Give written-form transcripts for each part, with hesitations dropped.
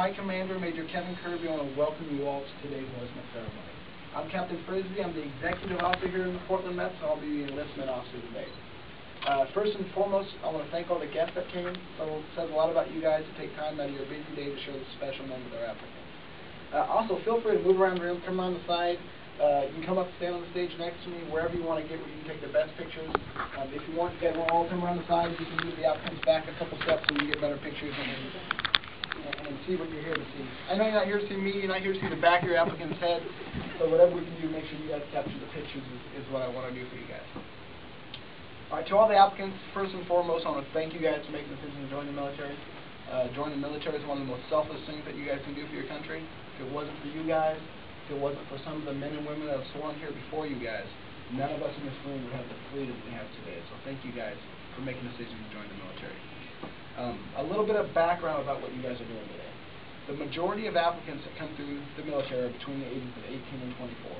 My commander, Major Kevin Kirby, I want to welcome you all to today's enlistment ceremony. I'm Captain Frisbee. I'm the executive officer here in the Portland Mets, and I'll be the enlistment officer today. First and foremost, I want to thank all the guests that came. So it says a lot about you guys to take time out of your busy day to share this special moment with our applicants. Also, feel free to move around the room, come around the side. You can come up and stand on the stage next to me, wherever you want to get where you can take the best pictures. If you want, you guys want all come around the sides, you can move the applicants back a couple steps so you get better pictures and see what you're here to see. I know you're not here to see me, you're not here to see the back of your applicant's head, so whatever we can do to make sure you guys capture the pictures is what I want to do for you guys. Alright, to all the applicants, first and foremost, I want to thank you guys for making the decision to join the military. Joining the military is one of the most selfless things that you guys can do for your country. If it wasn't for you guys, if it wasn't for some of the men and women that have sworn here before you guys, none of us in this room would have the freedom we have today. So thank you guys for making the decision to join the military. A little bit of background about what you guys are doing today. The majority of applicants that come through the military are between the ages of 18 and 24.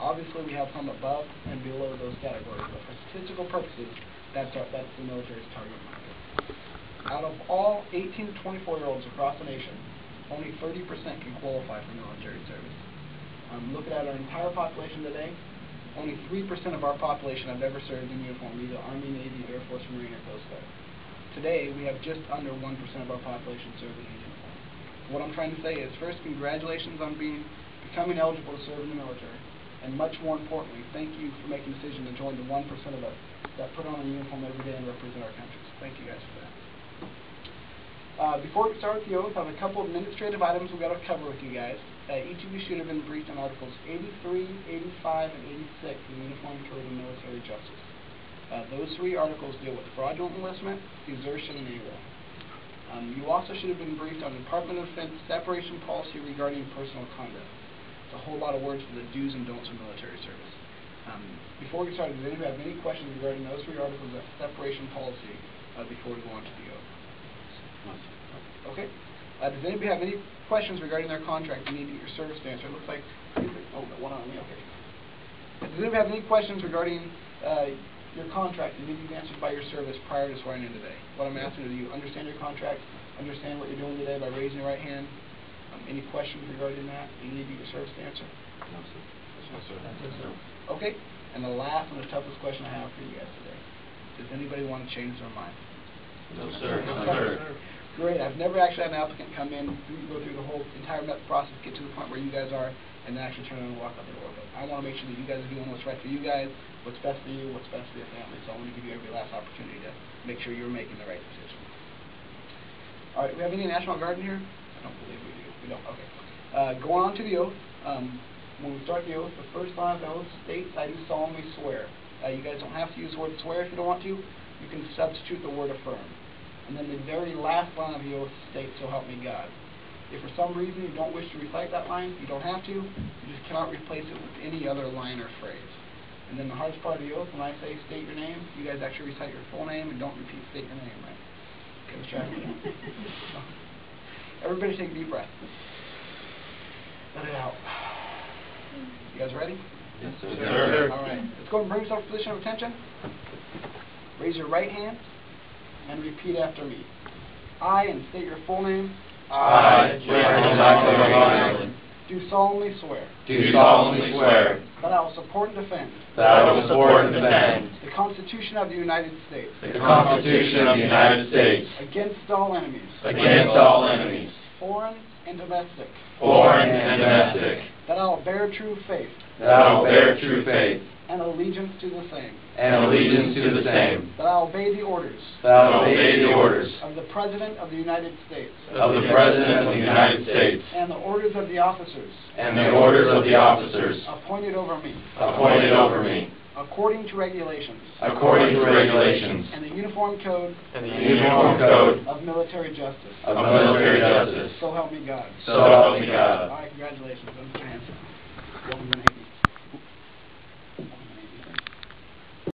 Obviously, we have some above and below those categories, but for statistical purposes, that's the military's target market. Out of all 18 to 24-year-olds across the nation, only 30% can qualify for military service. Looking at our entire population today, only 3% of our population have ever served in uniform, either Army, Navy, Air Force, Marine, or Coast Guard. Today, we have just under 1% of our population serving in uniform. What I'm trying to say is, first, congratulations on becoming eligible to serve in the military, and much more importantly, thank you for making the decision to join the 1% of us that put on a uniform every day and represent our country. So thank you guys for that. Before we start the oath, I have a couple of administrative items we've got to cover with you guys. Each of you should have been briefed on Articles 83, 85, and 86 of the Uniform Code of Military Justice. Those three articles deal with fraudulent enlistment, desertion, and AWOL. You also should have been briefed on Department of Defense separation policy regarding personal conduct. It's a whole lot of words for the do's and don'ts of military service. Before we get started, does anybody have any questions regarding those three articles of separation policy before we go on to the oath? Okay. Does anybody have any questions regarding their contract? You need to get your service answer. It looks like, oh, got one on me, okay. Does anybody have any questions regarding your contract that need to be answered by your service prior to swearing in today? What I'm asking is, do you understand your contract, understand what you're doing today by raising your right hand? Any questions regarding that? Do you need to get your service answer? No, sir. No, sir. Yes, sir. Okay. And the last and the toughest question I have for you guys today. Does anybody want to change their mind? No, sir. No, sir. Great. I've never actually had an applicant come in, go through the whole entire process, get to the point where you guys are, and then actually turn around and walk out the door. But I want to make sure that you guys are doing what's right for you guys, what's best for you, what's best for your family. So I want to give you every last opportunity to make sure you're making the right decision. All right. Do we have any National Guard in here? I don't believe we do. We don't. Okay. Going on to the oath. When we start the oath, the first line of the oath states, "I do solemnly swear." You guys don't have to use the word swear if you don't want to. You can substitute the word affirm. And then the very last line of the oath states, "So help me God." If for some reason you don't wish to recite that line, you don't have to. You just cannot replace it with any other line or phrase. And then the hardest part of the oath, when I say state your name, you guys actually recite your full name and don't repeat state your name, right? Okay, let's try it again. Everybody take a deep breath. Let it out. You guys ready? Yes, sir. Yes, sir. All right. Let's go and bring yourself to a position of attention. Raise your right hand and repeat after me. I, and state your full name. I, Brandon, do solemnly swear. Do solemnly swear that I will support and defend. That I will support and defend the Constitution of the United States. the Constitution of the United States Against all enemies. against all enemies, Foreign and domestic. foreign and domestic. That I will bear true faith. That I will bear true faith and allegiance to the same. and allegiance to the same. That I will obey the orders. That I will obey the orders of the President of the United States. of the President of the United States And the orders of the officers. and the orders of the officers Appointed over me. appointed over me, According to regulations. according to regulations And the Uniform Code. and the Uniform Code Of military justice. of military justice. So help me God. So help me God. All right, congratulations. Welcome to the